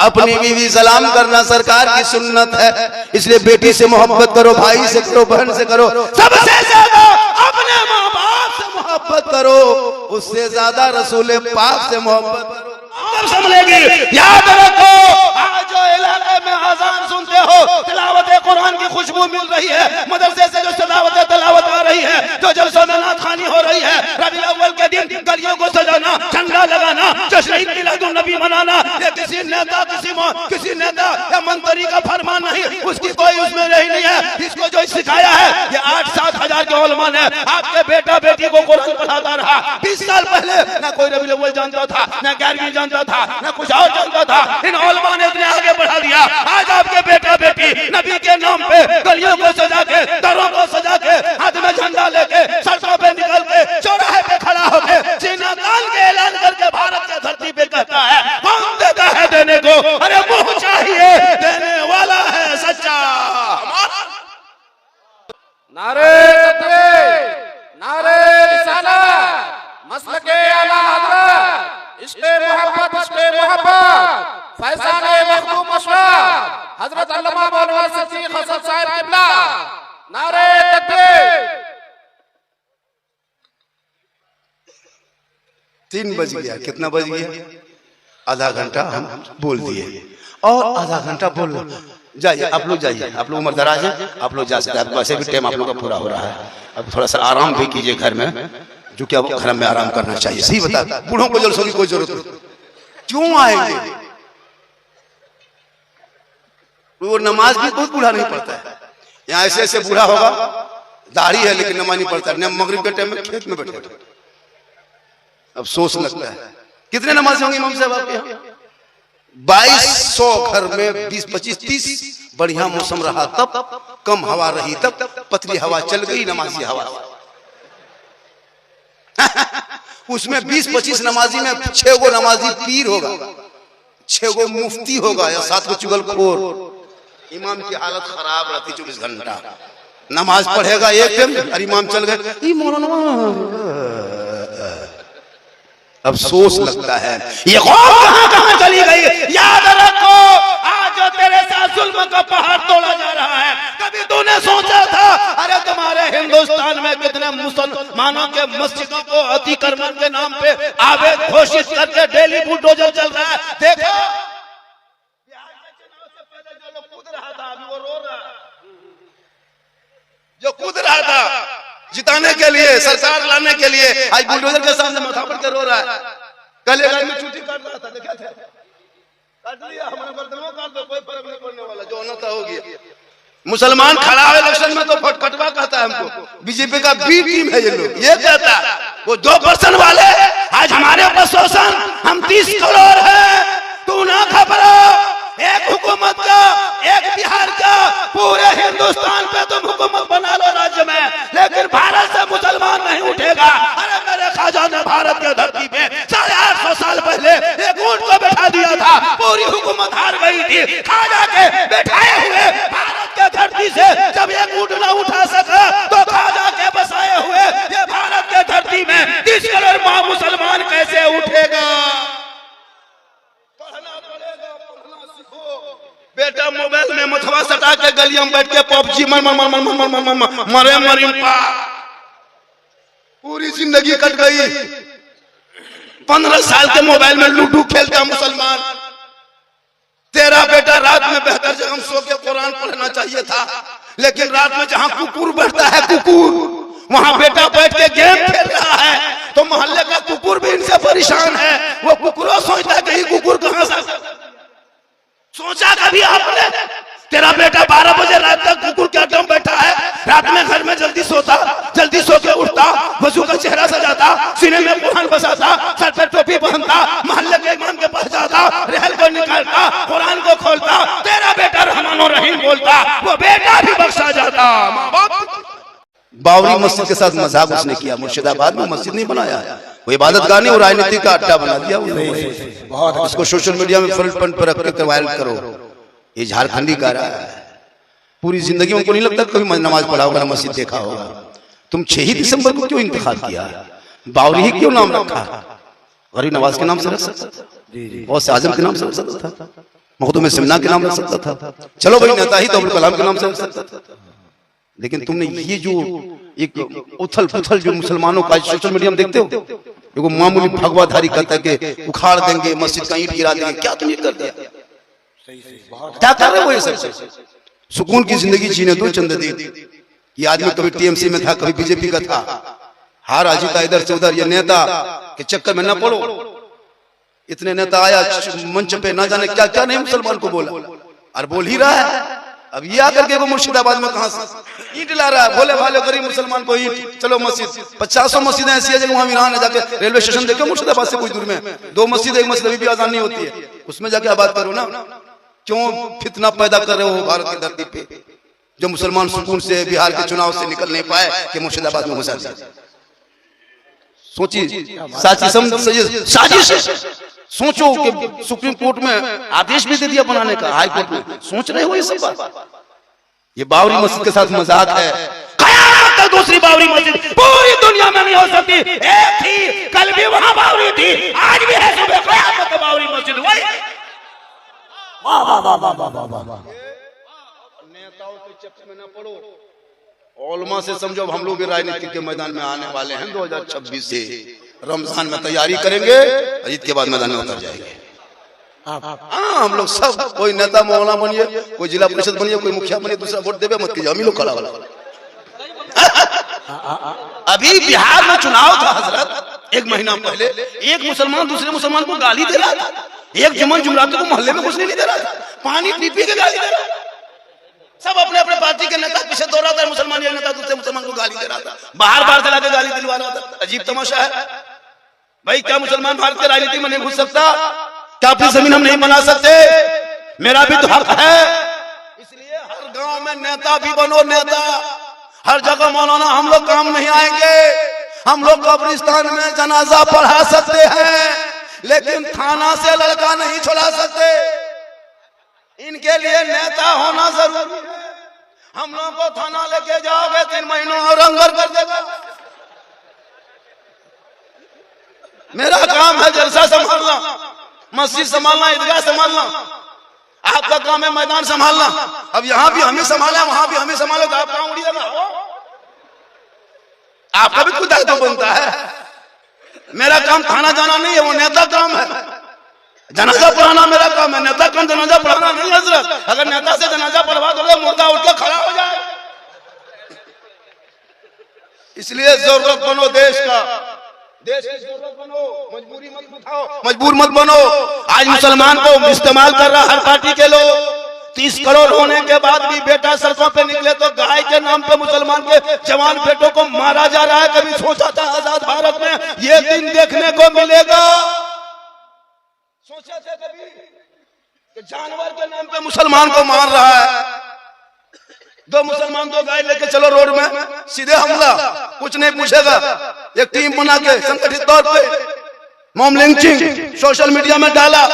अपनी बीवी सलाम करना सरकार की सुन्नत है। इसलिए बेटी से मोहब्बत करो, भाई से करो, बहन से करो, सबसे ज्यादा अपने माँ बाप से मोहब्बत करो, उससे ज्यादा रसूल पाक से मोहब्बत करो। समझेगी, याद रखो, आज जो इलाके में अजान सुनते हो, तिलावत कुरान की खुशबू मिल रही है, मदरसे से जो तिलावत आ रही है, जो जलसों में नातखानी हो रही है, रबीउल अव्वल के दिन गलियों को सजाना, झंडा लगाना, जश्न ईद मिलादुन नबी मनाना, ये किसी नेता या मंत्री का फरमान नहीं, उसकी कोई उसमें नहीं है। इसको जो सिखाया है ये 8-7 हजार के उलमा ने आपके बेटा बेटी को कुरान पढ़ाता रहा। 20 साल पहले न कोई रबीउल अव्वल जानता था, न 11वीं जानता था, न कुछ और जानता था। इन उलमा ने इतने आगे बढ़ा दिया। आज आपके बेटा बेटी नबी के नाम पे गलियों को सजा के, दरों को सजा के, हाथ में झंडा लेके, सड़कों पे निकल के, चौराहे पे खड़ा होके सीना तान के ऐलान करके भारत की धरती पे कहता है, कौन देता है देने को? अरे मुंह चाहिए, देने वाला है सच्चा। नारे तकबीर, नारे रिसालत, मसलके आला हज़रत, इश्क़े मोहब्बत, फैज़ाने मखदूम मशरफ, हज़रत अल्लामा मौलाना सिद्दीक़ हसन साहब क़िबला। नारे तकबीर। 3 बज गया। कितना बज गया? आधा घंटा हम बोल दिए और आधा घंटा बोल। जाइए आप लोग, जाइए आप लोग, उम्र दराज है, आप लोग जा सकते हैं। वैसे भी टाइम आप लोग का पूरा हो रहा है। अब थोड़ा सा आराम भी कीजिए घर में, जो कि अब घर में आराम करना चाहिए। सही बता, बूढ़ों को जलसों की कोई जरूरत नहीं। क्यों आएंगे? वो नमाज भी कोई बूढ़ा नहीं पढ़ता है। यहाँ ऐसे ऐसे बूढ़ा होगा, दाढ़ी है लेकिन नमाज नहीं पढ़ता। मगरिब के टाइम में खेत में बैठे, अब सोच लगता है कितने नमाज होंगे इमाम साहब आपके यहाँ? 2200 घर में 20, 25, 30 बढ़िया मौसम रहा तब, कम हवा रही तब, पतली हवा चल गई, नमाजी हवा। उसमें 20-25 नमाजी में 6 गो नमाजी पीर होगा, 6 गो मुफ्ती होगा या 7 गो चुगलखोर। इमाम की हालत खराब रहती 24 घंटा। नमाज पढ़ेगा एक टाइम और इमाम चल गए, अब सोच लगता है ये कौम कहां चली गई। याद रखो, आज जो तेरे साथ जुल्म का पहाड़ तोड़ा जा रहा है, कभी तूने सोचा था? अरे तुम्हारे हिंदुस्तान में कितने मुसलमानों के मस्जिदों को अतिक्रमण के नाम पे अवैध घोषित करके डेली बुलडोजर चल रहा है। देखो, बिहार के चुनाव से पहले जो लोग कूद रहा था, अभी वो रो रहा है। जो कूद रहा था जिताने के लिए, सरकार लाने के लिए, आज बुलडोजर के सामने माथा पड़ के रो रहा है। कल एक आदमी छुट्टी काट रहा था, देखा था? काट लिया, हमारे गर्दनों काट दो, कोई फर्क नहीं पड़ने वाला, जो होना था हो गया। मुसलमान खड़ा है इलेक्शन में तो फटफटवा कहता है हमको। बीजेपी का बी टीम है ये लोग, ये कहता है। वो 2% वाले आज हमारे ऊपर शोषण, हम 30 करोड़ है, तू ना घबरा। एक हुकूमत का, एक बिहार का, पूरे हिंदुस्तान पे तुम हुकूमत बना लो राज्य में, लेकिन भारत से मुसलमान नहीं उठेगा। अरे मेरे खाजा ने भारत की धरती पे 850 साल पहले एक ऊंट को बैठा दिया था, पूरी हुकूमत हार गई थी। खाजा के बैठाए हुए भारत के धरती से जब एक ऊंट न उठा सका, तो खाजा के बसाए हुए ये भारत के धरती में 30 करोड़ मुसलमान कैसे उठेगा? बेटा मोबाइल में मथवा सटा के गलियों में बैठ के पबजी मरे मरिम्पा, पूरी जिंदगी कट गई। 15 साल के मोबाइल में लूडो खेलता मुसलमान। तेरा बेटा रात में बेहतर जगह सो के कुरान पढ़ना चाहिए था, लेकिन रात में जहां कुकुर बैठता है, कुकुर, वहां बेटा बैठ के गेम खेल रहा है। तो मोहल्ले का कुकुर भी इनसे परेशान है। वो कुकुरों सोचता है कि कुकुर कहां से सोचा कभी आपने? तेरा बेटा 12 बजे रात तक कुकुर के अड्डे में बैठा है, रात में घर में जल्दी सोता, जल्दी सो के उठता, वजू का चेहरा सजाता, सीने में कुरान बसाता, सर पर टोपी पहनता, मोहल्ले के इमाम के पास जाता, रहल को निकालता, कुरान को खोलता, तेरा बेटा रहमान और रहीम बोलता, वो बेटा भी बख्शा जाता। बावरी मस्जिद के साथ मजाक उसने किया। मुर्शिदाबाद में मस्जिद नहीं बनाया, वो इबादत गाह नहीं, वो राजनीति का अड्डा बना दिया उन्होंने। बहुत इसको सोशल मीडिया में फ्रंट पर रख के वायरल करो। ये झारखंडी का रहा है, पूरी जिंदगी उनको नहीं लगता कभी नमाज पढ़ा होगा, मस्जिद देखा होगा। तुम 6 ही दिसंबर को क्यों इंतखाब किया? बावरी ही क्यों नाम रखा? गरीब नवाज के नाम से रख सकता था, गौस आजम के नाम से रख सकता था, मखदूम सिमना के नाम रख सकता था, चलो भाई नेता ही तो अब्दुल कलाम के नाम से रख सकता था। लेकिन तुमने ये जो एक उथल पुथल जो मुसलमानों का सोशल मीडिया में देखते हो, देखो मामूली भगवाधारी कहता है कि उखाड़ देंगे, मस्जिद का ईंट गिरा देंगे, क्या तुम ये कर दिया? क्या कर रहे हो ये सब? सुकून की जिंदगी जीने दो चंद दिन। ये आदमी कभी टीएमसी में था, कभी बीजेपी का था, हारा जीता इधर से उधर। ये नेता के चक्कर में न पड़ो। इतने नेता आया मंच पे, ना जाने क्या क्या नहीं मुसलमान को बोला, और बोल ही रहा है। अब ये आकर के वो मुर्शिदाबाद में कहां से ईंट ला रहा है, बोले भाले गरीब मुसलमान को ईंट, चलो मस्जिद 50 मस्जिदें ऐसी है जगह वहां ईरान है, जाके रेलवे स्टेशन देखो मुर्शिदाबाद से कुछ दूर में 2 मस्जिद, एक मस्जिद अभी भी आजान नहीं होती है, उसमें जाके आबाद करो ना। क्यों फितना पैदा कर रहे हो भारत की धरती पे? जो मुसलमान सुकून से बिहार के चुनाव से निकल नहीं पाए कि मुर्शिदाबाद में घुसा दिया। सोचिए, साजिश। सोचो कि सुप्रीम कोर्ट में आदेश भी दे दिया बनाने का, हाई कोर्ट में। सोच रहे हो ये सब बात? ये बाबरी मस्जिद के साथ मजाक है। कयामत तक दूसरी बाबरी मस्जिद पूरी दुनिया में नहीं हो सकती। एक थी, कल भी वहां बाबरी थी, आज भी है, सुबह कयामत तक बाबरी मस्जिद। वही वाह वाह वाह वाह वाह वाह। नेताओं के चक्कर में न पड़ो। ओलमा से समझो, हम लोग भी राजनीति के मैदान में आने वाले हैं 2026 से। रमजान में तैयारी करेंगे, ईद के बाद मैदान में उतर जाएंगे। हाँ, हम लोग सब, कोई नेता मौलाना बनिए, कोई जिला परिषद बनिए, कोई मुखिया बनिए, दूसरा वोट देवे मत कीजिए, हम ही लोग खड़ा वाला। अभी बिहार में चुनाव था हजरत, 1 महीना पहले एक मुसलमान दूसरे मुसलमान को गाली दे रहा था। एक जुम्मन जुमराती को मोहल्ले में घुसने नहीं दे रहा था, पानी पी पी के गाली दे रहा था। सब अपने अपने पार्टी के नेता पीछे दौड़ रहा था, मुसलमान ये नेता दूसरे मुसलमान को गाली दे रहा था, बाहर चला के गाली दिलवा रहा था। अजीब तमाशा है भाई। क्या मुसलमान भारत की राजनीति में नहीं घुस सकता? क्या अपनी जमीन हम नहीं बना सकते? मेरा भी तो हक है। इसलिए हर गांव में नेता भी बनो, नेता हर जगह मौलाना। हम लोग काम नहीं आएंगे, हम लोग कब्रिस्तान में जनाजा पढ़ा सकते हैं, लेकिन थाना से लड़का नहीं छुड़ा सकते। इनके लिए नेता होना जरूरी है। हम लोग को थाना लेके जाओगे 3 महीनों और अंगर कर देगा। मेरा काम है जलसा संभालना, मस्जिद संभालना, ईदगाह संभालना। आपका काम है मैदान संभालना। अब यहाँ भी हमें संभाला, वहां भी हमें संभालो, तो आप काम उड़िएगा। आपका भी कुछ दायित्व बनता है। मेरा काम थाना जाना नहीं है, वो नेता काम है। जनाजा पढ़ाना मेरा काम है, नेता काम जनाजा पढ़ाना नहीं। हजरत, अगर नेता से जनाजा पढ़वा दो, मुर्दा उठ के खड़ा हो जाए। इसलिए जरूरत बनो देश का, देश की जरूरत बनो, मजबूरी मत उठाओ, मजबूर मत बनो। आज मुसलमान को इस्तेमाल कर रहा हर पार्टी के लोग। 30 करोड़ होने के बाद भी बेटा सड़कों पे निकले तो गाय के नाम पे मुसलमान के जवान बेटों को मारा जा रहा है। कभी सोचा था आजाद भारत में ये दिन देखने को मिलेगा? सोचा था कभी कि जानवर के नाम पे मुसलमान को मार रहा है? 2 मुसलमान 2 गाय लेके चलो रोड में, सीधे हमला, कुछ नहीं पूछेगा। एक टीम बना के संगठित तौर पे मॉब लिंचिंग सोशल मीडिया में डाला,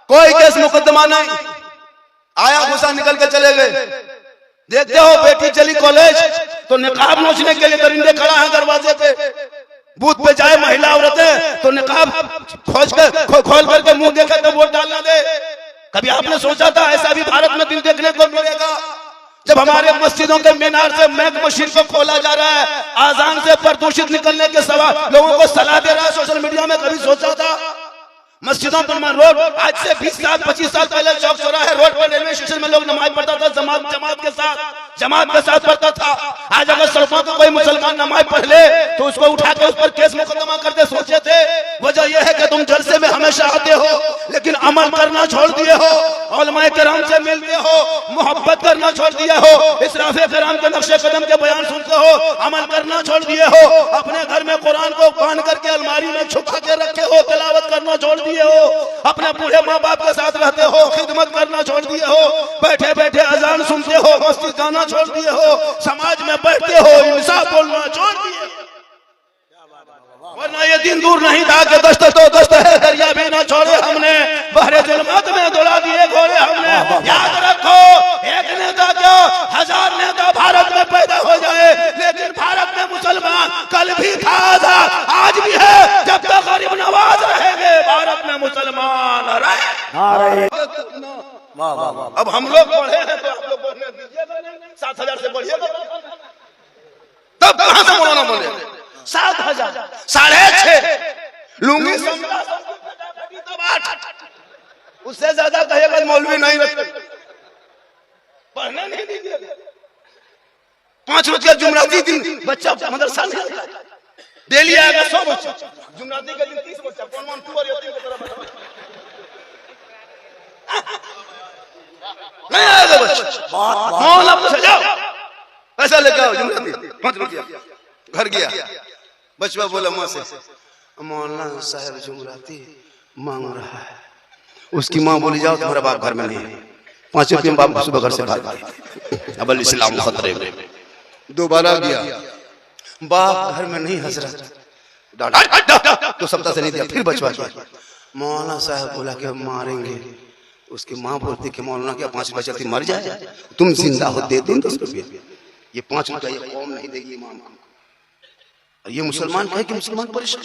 कोई केस मुकदमा नहीं, आया घुसा निकल के चले गए। देखते हो बेटी चली कॉलेज तो निकाब नोचने के लिए दरिंदे खड़ा है दरवाजे पे। बूथ पे जाए महिला औरतें तो निकाब खोल करके मुंह देखे तो वोट डालना दे। कभी आपने सोचा था ऐसा भी भारत में दिन देखने को मिलेगा? जब हमारे मस्जिदों के मीनार से मैक मशीन को खोला जा रहा है, आजान से प्रदूषित निकलने के सवाल लोगों को सलाह दे रहा है सोशल मीडिया में, कभी सोचा था? मस्जिदों पर रोड, आज से 20 साल 25 साल पहले चौक चौराहे रोड पर रेलवे स्टेशन में लोग नमाज पढ़ता था, जमात के साथ पढ़ता था। आज अगर सड़कों पर कोई मुसलमान नमाज पढ़ ले तो उसको उठा के उस पर केस मुकदमा करते सोचे थे। वजह यह है कि तुम जलसे में हमेशा आते हो लेकिन अमल करना छोड़ दिए हो, उलमाए किराम से मिलते हो, मोहब्बत करना छोड़ दिए हो, इसराफे किराम के नक्शे कदम के बयान सुनते हो, अमल करना छोड़ दिए हो, अपने घर में कुरान को बांध करके अलमारी में छुपा के रखे हो, तिलावत करना छोड़ दिए हो, अपने बूढ़े माँ बाप के साथ रहते हो, खिदमत करना छोड़ दिए हो, बैठे बैठे अजान सुनते हो, मस्जिद जाना छोड़ दिए हो, समाज में बैठते हो, इंसाफ बोलना छोड़ दिए। वरना ये दिन दूर नहीं था कि दस्त तो दस्त है, दरिया भी ना छोड़े हमने, बहरे जुल्मत में दौड़ा दिए घोड़े हमने। याद रखो, एक नेता क्या 1000 नेता भारत में पैदा हो जाए, लेकिन भारत में मुसलमान कल भी था, आज भी है, जब तक गरीब नवाज रहेंगे भारत में मुसलमान रहे। वाह वाह वाह। अब हम लोग पढ़े हैं तो आप लोग पढ़ने दीजिएगा नहीं, 7,000 से बढ़िएगा तब कहां से मौलाना बने? 7,000 6.5 लूंगी समझा तब 8, उससे ज्यादा कहेगा मौलवी नहीं रखते, पढ़ने नहीं दीजिएगा। 5 रुपया जुमराती दिन बच्चा मदरसा में डेली आएगा 100 बच्चा, जुमराती के दिन 30 बच्चा, कौन मान टूर यतीम की तरह बता नहीं आएगा बच्चा। मौलाना पूछा जाओ पैसा लेके आओ, जुमराती 5 रुपया। घर गया, बचवा बोला माँ से मौलाना साहब जुमराती मांग रहा है। उसकी माँ बोली जाओ तुम्हारा बाप घर में नहीं है, 5 रुपये में बाप सुबह घर से भाग गए। अब इस्लाम खतरे में। दोबारा गया, बाप घर में नहीं, हजरत तो सप्ताह से नहीं दिया। फिर बचवा गया, मौलाना साहब बोला कि मारेंगे। उसकी माँ बोलती कि मौलाना क्या 5 रुपये चलती मर जाए, तुम जिंदा हो दे दो 10 रुपये, ये 5 रुपये ये कौम नहीं देगी इमाम को। ये मुसलमान कहे कि मुसलमान परेशान,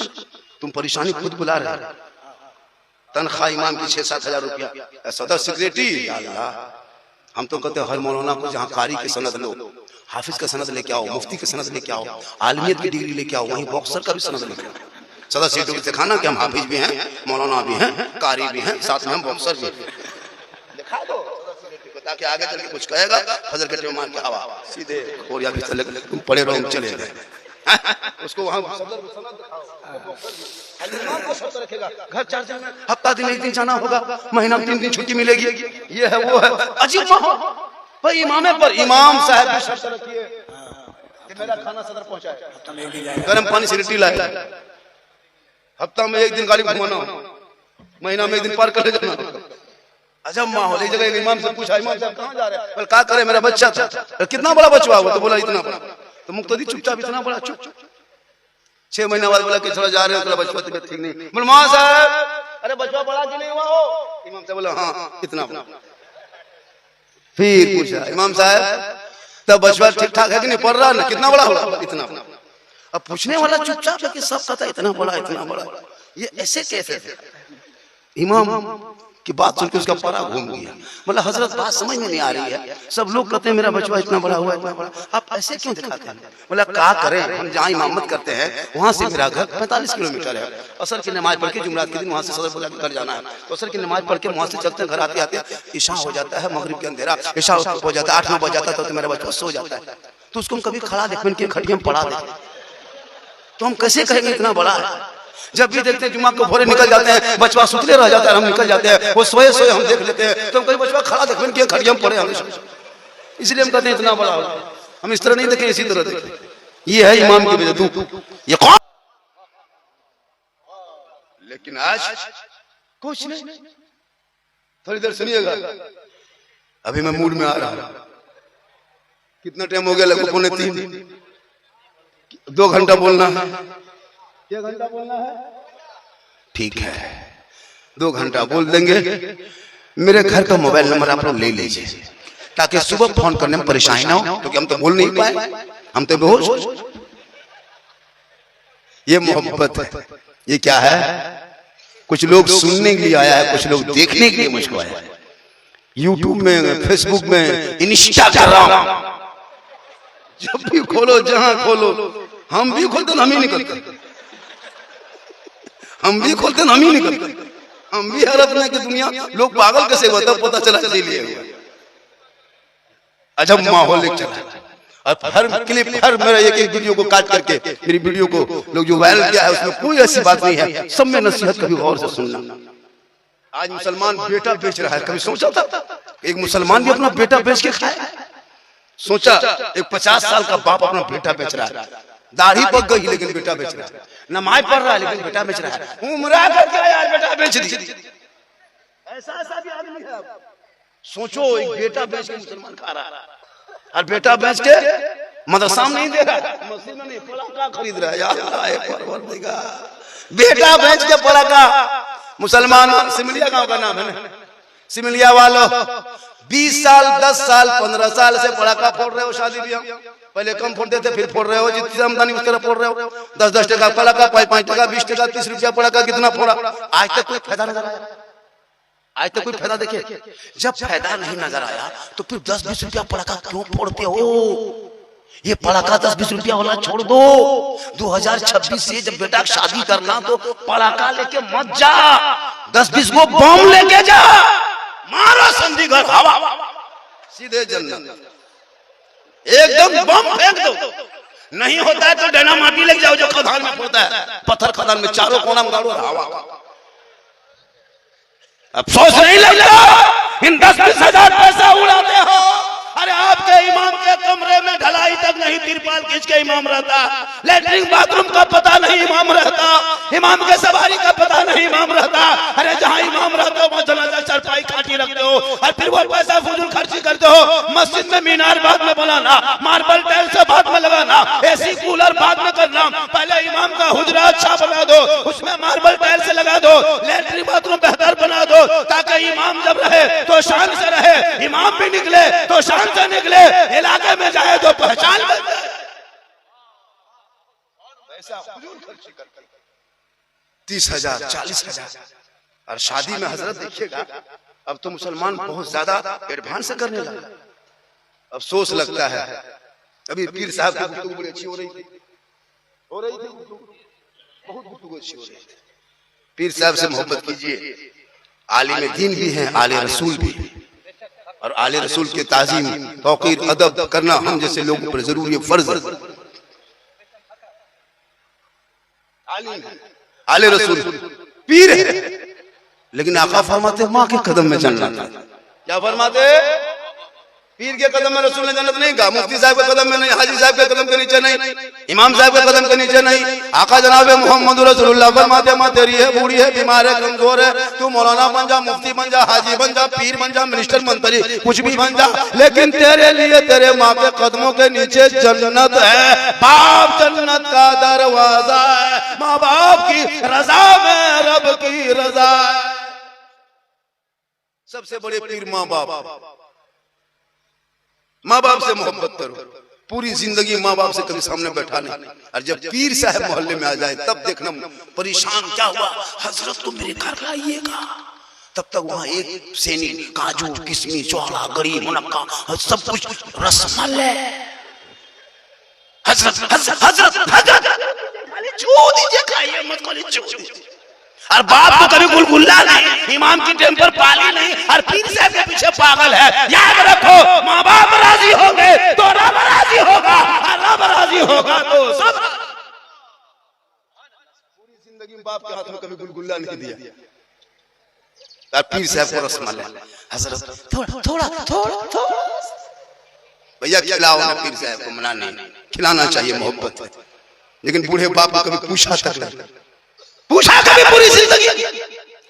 तुम परेशानी खुद बुला रहे। तनख्वाह इमाम की 6-7 हजार रुपया, सदर सेक्रेटरी। हम तो कहते हैं हर मौलाना को जहाँ कारी की सनद लो, हाफिज का सनद लेके आओ, मुफ्ती की सनद लेके आओ, आलमियत की डिग्री लेके आओ, वहीं बॉक्सर का भी सनद लेके आओ। सदर सेक्रेटरी को सिखाना कि हम हाफिज भी हैं, मौलाना भी हैं, कारी भी हैं, साथ में हम बॉक्सर भी हैं। दिखा दो ताकि आगे चल के कुछ कहेगा, फजर के टाइम मार के हवा सीधे और या चले तुम पड़े रहो, चले गए। उसको वहां रखेगा, घर 4 दिन में, हफ्ता दिन 1 दिन जाना होगा, महीना में 3 दिन छुट्टी मिलेगी, ये है वो है। अजीब माहौल भाई। इमामे पर इमाम साहब भी शर्त रखिए कि मेरा खाना सदर पहुंचाए, गर्म पानी से लिट्टी लाए, हफ्ता में 1 दिन गाड़ी घुमाना, महीना में 1 दिन पार कर जाना। अजब माहौल। एक जगह इमाम से पूछा, इमाम साहब कहाँ जा रहे हैं? क्या करे, मेरा बच्चा था। कितना बड़ा बच्चा हुआ? तो बोला इतना बड़ा। तो मुक्तदी चुपचाप इतना बड़ा, चुप 6 महीना बाद बोला कि थोड़ा जा रहे हो, थोड़ा बच्चा तबियत ठीक नहीं। बोल मां साहब अरे बच्चा बड़ा कि नहीं हुआ हो? इमाम साहब बोला हाँ इतना बड़ा। फिर पूछा इमाम साहब तब बच्चा ठीक ठाक है कि नहीं, पढ़ रहा ना, कितना बड़ा हुआ? इतना। अब पूछने वाला चुपचाप है कि सब कहता इतना बड़ा इतना बड़ा, ये ऐसे कैसे? इमाम की बात सुनकर उसका पारा घूम गया। बोला हजरत बात समझ में नहीं आ रही है, सब लोग कहते हैं मेरा बचवा इतना बड़ा हुआ इतना बड़ा, आप ऐसे क्यों दिखाते हैं? बोला क्या करें, हम जहाँ इमामत करते हैं वहां से मेरा घर 45 किलोमीटर है। असर की नमाज पढ़ के जुमरात के दिन वहां से सदर बोला घर जाना है, तो असर की नमाज पढ़ के वहां से चलते हैं, घर आते आते ईशा हो जाता है, मगरिब के अंधेरा, ईशा हो जाता है, 8-9 बज जाता है, तो मेरा बचवा सो जाता है। तो उसको हम कभी खड़ा देखने के खटिया में पड़ा देते, तो हम कैसे कहेंगे इतना बड़ा है? जब भी देखते हैं जुमा को भोरे निकल जाते हैं, बचवा सुतले रह जाता है, हम निकल जाते हैं, वो सोए सोए हम देख लेते हैं, तो हम कहीं बचवा खड़ा देखने के खड़िया में पड़े हमेशा, इसलिए हम कहते हैं इतना बड़ा होता है। हम इस तरह नहीं देखें, इसी तरह देखें। ये है इमाम की वजह, तू ये कौन? लेकिन आज कुछ नहीं। थोड़ी देर सुनिएगा, अभी मैं मूड में आ रहा हूं। कितना टाइम हो गया? लगभग 2:45, 2 घंटा बोलना है, 1 घंटा बोलना है, ठीक है 2 घंटा बोल देंगे। मेरे घर का मोबाइल नंबर आप लोग ले लीजिए ताकि सुबह फोन करने में परेशानी ना हो, क्योंकि हम तो बोल नहीं पाए, हम तो बेहोश। ये मोहब्बत है, ये क्या है? कुछ लोग सुनने के लिए आया है, कुछ लोग देखने के लिए मुझको आया है। यूट्यूब में, फेसबुक में, इंस्टाग्राम, जब भी खोलो जहां खोलो, हम भी खोलते हम ही निकलते, हम भी खोलते हम ही निकलते, हम भी हैरत में कि दुनिया लोग पागल कैसे होता पता चला इसीलिए। अजब माहौल एक चला, और हर क्लिप, हर मेरा एक वीडियो को काट करके मेरी वीडियो को लोग जो वायरल किया है उसमें कोई ऐसी बात नहीं है, सब में नसीहत कभी गौर से सुनना। आज मुसलमान बेटा बेच रहा है, कभी सोचा था एक मुसलमान भी अपना बेटा बेच के खाए? सोचा एक 50 साल का बाप अपना बेटा बेच रहा है, दाढ़ी पक गई लेकिन बेटा बेच रहा है, नमाज पढ़ रहा है लेकिन बेटा बेच रहा है, उम्रा करके यार बेटा बेच दी। ऐसा भी आदमी है। सोचो एक बेटा बेच के मुसलमान खा रहा है, और बेटा बेच के मदरसा में नहीं दे रहा, मस्जिद में नहीं, पड़ाका खरीद रहा है। यार बेटा बेच के पड़ाका। मुसलमान सिमलिया गांव का नाम है ना, सिमलिया वालों 20 साल, 10 साल, 15 साल से पड़ाका फोड़ रहे हो शादी ब्याह। पहले कम फोड़ते थे, फिर फोड़ रहे हो, जितनी आमदनी उस तरह फोड़ रहे हो। 10-10 टका पड़ाका, 5-5 टका, 20 टका, 30 रुपया पड़ाका, कितना फोड़ा? आज तक कोई फायदा नजर आया? आज तक कोई फायदा देखे? जब फायदा नहीं नजर आया तो फिर 10-20 रुपया पड़ाका क्यों फोड़ते हो? ये पड़ाका 10-20 रुपया वाला छोड़ दो। 2026 से जब बेटा शादी करना तो पड़ाका लेके मत जा, 10-20 को बम लेके जा, मारो चंडीगढ़ हवा, सीधे जन्नत। एकदम बम फेंक दो, नहीं होता है तो डना माटी लग जाओ जो खदान में फोड़ता है, पत्थर खदान में चारों कोना में गाड़ो हवा। अफसोस नहीं लगता इन 10-20 हजार पैसा उड़ाते हो? अरे आपके इमाम के कमरे में ढलाई तक नहीं तिरपाल खींच के इमाम रहता, लैट्रिन बाथरूम का पता नहीं इमाम रहता, इमाम के सवारी का पता नहीं इमाम रहता। अरे जहाँ इमाम रहते हो वहाँ जनाजा चारपाई खाटी रखते हो और फिर वो पैसा फजूल खर्ची करते हो। मस्जिद में मीनार बाद में बनाना, मार्बल टाइल्स बाद में लगाना, एसी कूलर बाद में करना, पहले इमाम का हुजरा अच्छा बना दो, उसमें मार्बल टाइल्स लगा दो, लैट्रिन बाथरूम बेहतर बना दो, ताकि इमाम जब रहे तो शान से रहे, इमाम भी निकले तो शान से निकले, इलाके में जाए तो पहचान बन जाए। 30,000 40,000 और शादी में हजरत देखिएगा अब तो मुसलमान बहुत ज्यादा एडवांस करने लगा। अफसोस लगता है अभी पीर साहब की गुफ्तगू बड़ी अच्छी हो रही थी बहुत गुफ्तगू अच्छी हो रही थी। पीर साहब से मोहब्बत कीजिए, आलिम दीन भी हैं, आले रसूल भी, और आले रसूल के ताजीम तौकीर अदब करना हम जैसे लोगों पर जरूरी फर्ज है। आले रसूल पीर है, लेकिन आका फरमाते माँ के कदम में चलना था। क्या फरमाते? पीर के कदम में रसूल ने जन्नत नहीं कहा, मुफ्ती साहब के कदम में नहीं, हाजी साहब के कदम के नीचे नहीं, इमाम साहब के कदम के नीचे नहीं। आका जनाब मोहम्मद रसूलुल्लाह फरमाते माँ तेरी है, बूढ़ी है, बीमार है, कमजोर है, तू मौलाना बन जा, मुफ्ती बन जा, हाजी बन जा, पीर बन जा, मिनिस्टर मंत्री कुछ भी बन जा, लेकिन तेरे लिए तेरे माँ के कदमों के नीचे जन्नत है। बाप जन्नत का दरवाजा है, माँ बाप की रजा में रब की रजा है। सबसे बड़े पीर माँ बाप। माँ बाप से मोहब्बत करो, पूरी जिंदगी माँ बाप से कभी सामने बैठा नहीं, और जब पीर साहब मोहल्ले में आ जाए तब देखना परेशान क्या हुआ, हजरत को मेरे घर लाइएगा। तब तक वहाँ एक सेनी काजू किशमिश ज्वाला गरी मुनक्का सब कुछ रसमलाई है। हजरत हजरत हजरत हजरत छू दीजिए, खाइए मत, छू दीजिए। और बाप को कभी गुलगुल्ला नहीं, इमाम की टेम्पर पाली नहीं, और पीर साहब के पीछे पागल है। याद रखो, माँ बाप राजी हो गए तो रब राजी होगा, और रब राजी होगा तो सब। पूरी जिंदगी में बाप के हाथ में कभी गुलगुल्ला नहीं दिया, और पीर साहब को रसमलाई। हजरत थोड़ा थोड़ा थोड़ा थोड़ा भैया खिलाओ ना, पीर साहब को मना नहीं, खिलाना चाहिए मोहब्बत है। लेकिन बूढ़े बाप को कभी पूछा तक नहीं, पूछा कभी पूरी जिंदगी।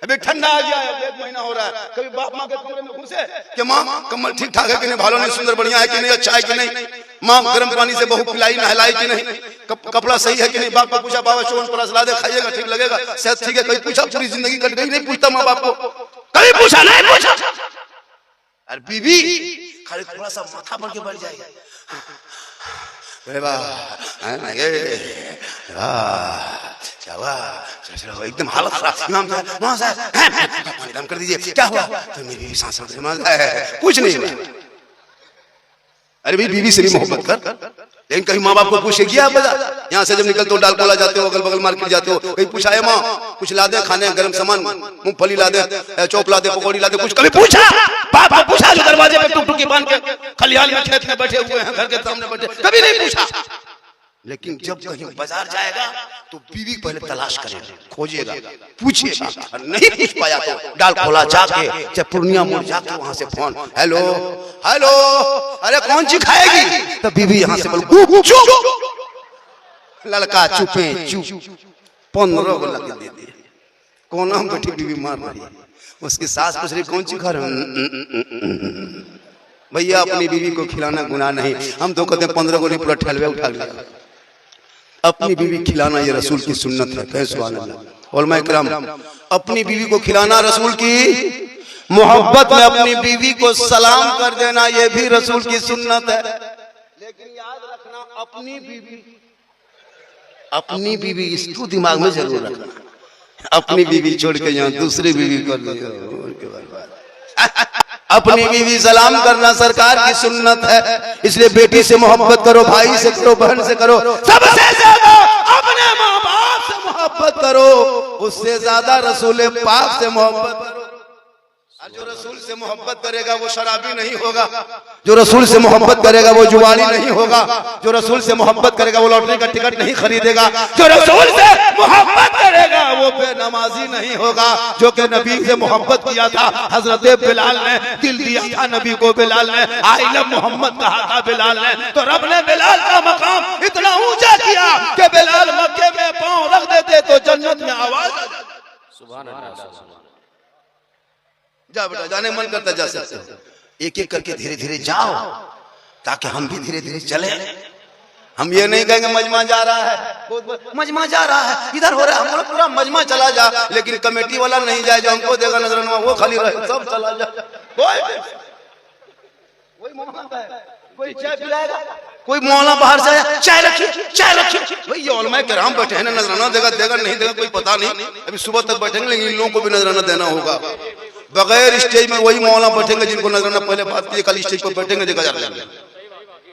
अभी ठंडा आ गया है, 1 महीना हो रहा है, कभी बाप माँ के कमरे में घुसे कि माँ कमल ठीक ठाक है कि नहीं, भालो नहीं, सुंदर बढ़िया है कि नहीं, अच्छा है कि नहीं, माँ गर्म पानी से बहू पिलाई नहलाई कि नहीं, कपड़ा सही है कि नहीं। बाप को पूछा बाबा चोन परस ला दे, खाइएगा ठीक लगेगा, सेहत ठीक है, कभी पूछा? पूरी जिंदगी कट गई, नहीं पूछता माँ बाप को, कभी पूछा नहीं पूछा। और बीवी खाली थोड़ा सा माथा बढ़ के बढ़ जाएगा, एकदम हालत खराब, इमाम साहब पानी दम कर दीजिए, क्या हुआ? तो मेरी सांस कुछ नहीं हुआ। अरे भाई बीवी से भी मोहब्बत कर, लेकिन कहीं माँ बाप को पूछे किया बाजार, यहाँ से जब निकलते हो डाल कोला जाते हो, अगल बगल मार्केट जाते हो, कहीं पूछा है माँ कुछ ला दे खाने, गर्म सामान, मूंगफली ला दे, चौप ला दे, पकौड़ी ला दे, कुछ कभी पूछा? बाप को पूछा जो दरवाजे पे टुकटुकी बांध के खलिहान में खेत में बैठे हुए हैं, घर के सामने बैठे, कभी नहीं पूछा। लेकिन जब कहीं बाजार जाएगा तो बीवी पहले तलाश करेगा, खोजेगा, पूछेगा, और नहीं पूछ पाया तो डाल खोला जाके, चाहे पूर्णिया मोड़ जाके वहां से फोन, हेलो हेलो, अरे कौन सी खाएगी? तो बीवी यहाँ से बोल चुप, लड़का चुपे चुप, 15 को लग दे दिए, कोना में बैठी बीवी मार रही, उसकी सास पूछ रही कौन सी खा रहे हो? भैया अपनी बीवी को खिलाना गुनाह नहीं, हम तो कहते हैं 15 को नहीं पूरा ठलवे उठा लिया। अपनी बीवी खिलाना ये रसूल की सुन्नत है। कह सुभान अल्लाह। उलमा इकराम, अपनी बीवी को खिलाना रसूल की मोहब्बत में, अपनी बीवी को सलाम कर देना ये भी रसूल की सुन्नत है। लेकिन याद रखना, अपनी बीवी इसको दिमाग में जरूर रखना, अपनी बीवी छोड़ के यहाँ दूसरी बीवी कर लो, अपनी बीवी सलाम करना सरकार की सुन्नत है, इसलिए बेटी से मोहब्बत करो, भाई से करो, बहन से करो, सबसे ज्यादा अपने माँ बाप से मोहब्बत करो, उससे ज्यादा रसूल पाक से मोहब्बत करो। और जो रसूल से मोहब्बत करेगा वो शराबी नहीं होगा, जो रसूल से मोहब्बत करेगा वो जुआरी नहीं होगा, जो रसूल से मोहब्बत करेगा वो लॉटरी का टिकट नहीं खरीदेगा, जो रसूल से मोहब्बत करेगा वो बेनमाजी नहीं होगा। जो कि नबी से मोहब्बत किया था हजरत बिलाल ने, दिल दिया था नबी को बिलाल ने, आई लव मोहम्मद कहा था बिलाल ने, तो रब ने बिलाल का मकाम इतना ऊंचा किया कि बिलाल मक्के में पांव रख देते तो जन्नत में आवाज आ जाती। सुभान अल्लाह। जा बेटा, जाने मन करता जा सकते हो, एक एक करके धीरे धीरे जाओ ताकि हम भी धीरे धीरे चले। हम ये नहीं कहेंगे मजमा जा रहा है, मजमा जा रहा है, इधर हो रहा है, हमारा पूरा मजमा चला जा, लेकिन कमेटी वाला नहीं जाए, जो हमको देगा नजराना वो खाली रहे, सब चला जा। कोई चाय पिलाएगा, कोई मौला बाहर से आया, चाय रखिए, चाय रखिए, भाई ये उलमा किराम बैठे हैं ना, नजराना देगा देगा नहीं देगा कोई पता नहीं, अभी सुबह तक बैठेंगे, लेकिन इन लोगों को भी नजराना देना होगा। बगैर स्टेज में वही मौला बैठेंगे जिनको नजराना पहले बात की, कल स्टेज पर बैठेंगे 1000 लेंगे,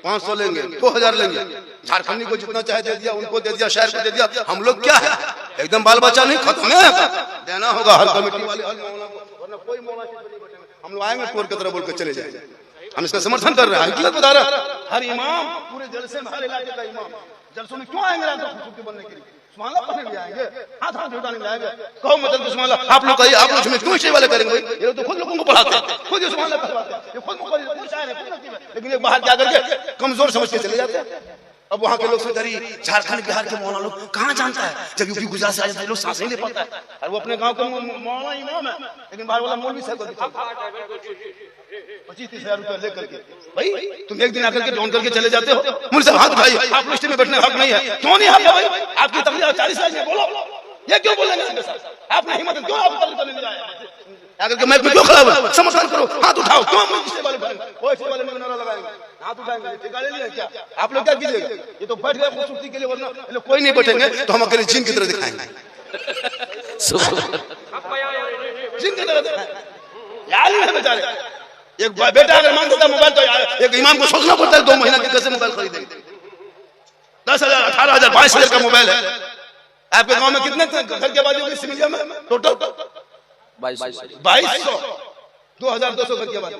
500 लेंगे, 2000 लेंगे, झारखंडी को जितना चाहे दे दिया, उनको दे दिया, शहर को दे दिया, हम लोग क्या है एकदम बाल बच्चा नहीं, खत्म है, देना होगा हर कमेटी वाले, हर मौला को, वरना कोई मौला नहीं बैठेंगे। हम लोग आएंगे कोर की तरह बोल कर चले जाएंगे, हम इसका समर्थन कर रहे हैं, हकीकत बता रहे हैं। हर इमाम पूरे जलसे में, हर इलाके का इमाम जलसों में क्यों आएंगे खुशबू बनने के लिए, सुमाला पढ़ने भी आएंगे, हाथ हाथ उठाने भी आएंगे, कहो मतलब सुमाला आप लोग कहिए, आप लोग क्यों स्टेज वाले करेंगे, ये लोग तो खुद लोगों को पढ़ाते हैं, खुद ये सुमाला पढ़ाते हैं, ये खुद लेकिन ये बाहर जाकर के कमजोर समझ के चले जाते हैं। अब वहाँ के लोग सोच रही झारखंड बिहार के मौलाना लोग कहाँ जानता है, जब यूपी गुजरात से आ जाता है लोग सांस नहीं ले पाता है, और वो अपने गांव का मौलाना इमाम है, लेकिन बाहर वाला मौलवी साहब 25-30 हजार लेकर के, भाई तुम एक दिन आकर के ढूंढ करके चले जाते हो, मुझसे हाथ उठाइए, आप लिस्ट में बैठने हक नहीं है, क्यों नहीं हक है भाई, आपकी तकलीफ 40 साल में बोलो, ये क्यों बोलेंगे आपके साथ, आपने हिम्मत क्यों आप करने जाए, आकर के मैं क्यों खड़ा हुआ, समर्थन करो, हाथ उठाओ, क्यों हम इससे वाले वो इससे वाले में नारा लगाएंगे, हाथ उठाएंगे, ठेका ले लिया क्या, आप लोग क्या कीजिएगा, ये तो बैठ गए खूबसूरती के लिए, वरना ये लोग कोई नहीं बैठेंगे तो हम अकेले जिन की तरह दिखाएंगे, जिन की तरह दिखाएंगे, यार नहीं है बेचारे। एक बेटा अगर मांग देता मोबाइल तो एक इमाम को सोचना पड़ता है 2 महीना के कैसे मोबाइल खरीदेंगे, 10,000, 18,000, 22,000 का मोबाइल है। आपके गांव में कितने घर की आबादी होगी सिमरिया में टोटल? 2200, 2200 घर की आबादी,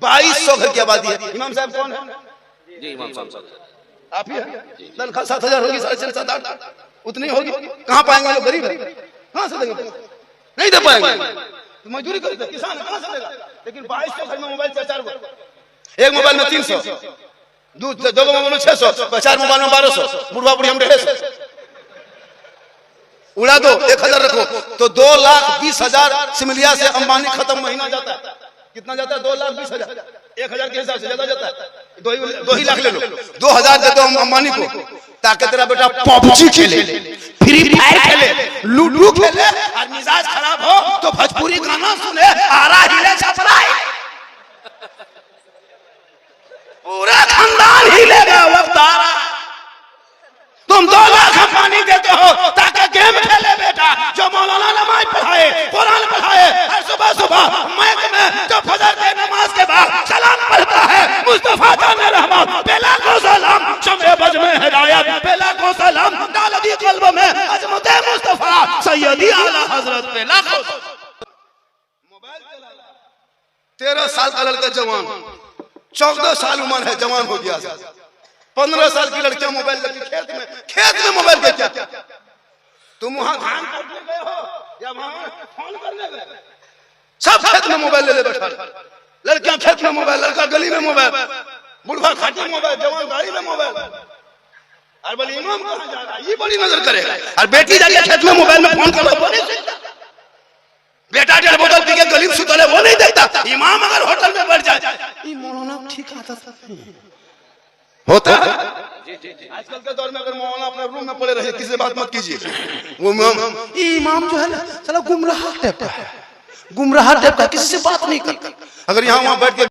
2200 घर की आबादी है। इमाम साहब कौन है? जी इमाम साहब आप ही हैं। तनख्वाह 7,000 होगी, 6,500, 7,800 उतनी होगी, कहाँ पाएंगे लोग, गरीब है, कहाँ से देंगे, नहीं दे पाएंगे, मजदूरी करते किसान कहाँ से देगा, लेकिन 2200 घर में मोबाइल 4 एक मोबाइल में 300, 2 मोबाइल में 600, 4 मोबाइल में 1200, बुढ़वा बुढ़ी हम 150 उड़ा दो, 1000 रखो तो 2,20,000 सिमलिया से अंबानी खत्म महीना जाता है, कितना जाता है, 2,20,000, 1000 के हिसाब से ज्यादा जाता है, 2 ही लाख ले लो, 2,000 दे दो अंबानी को ताकि तेरा बेटा पबजी खेले, फ्री फायर खेले, लूडो खेले, और मिजाज खराब हो तो भोजपुरी गाना सुने, आरा हिले छपरा, पूरा खानदान हिलेगा, वक्त आ रहा। तुम 2 लाख अंबानी देते हो ताकि गेम खेले बेटा, जो मौलाना नमाज पढ़ाए, कुरान पढ़ाए, हर सुबह सुबह मैक में जो फजर के नमाज के बाद सलाम पढ़ता है, मुस्तफा जाने रहमत बेला को सलाम, शमे बज में हिदायत बेला को सलाम, दालदी कल्ब में अजमत मुस्तफा सैयदी आला हजरत बेला को। मोबाइल चला 13 साल का लड़का जवान, 14 साल उम्र है, जवान हो गया, 15 साल की लड़कियां मोबाइल लेके खेत में मोबाइल के क्या, तुम वहां धान काटने गए हो या वहां फोन करने गए, सब खेत में मोबाइल ले बैठा, लड़कियां खेत में मोबाइल, लड़का गली में मोबाइल, बुढ़वा खाटी में मोबाइल, जवान गाड़ी में मोबाइल, और बोले इमाम कहां जा रहा है, ये बड़ी नजर करेगा, और बेटी जाके खेत में मोबाइल में फोन कर रहा है, बेटा 1.5 बोतल पी के गली में सुतले वो नहीं देखता, इमाम अगर होटल में बैठ जाए, ये मौलाना ठीक होता है। आजकल के दौर में अगर मौलाना अपने रूम में पड़े रहे, किसी से बात मत कीजिए, वो इमाम जो है ना साला गुमराह टाइप का है, गुमराह टाइप का, किसी से बात नहीं करता, अगर यहाँ वहां बैठ के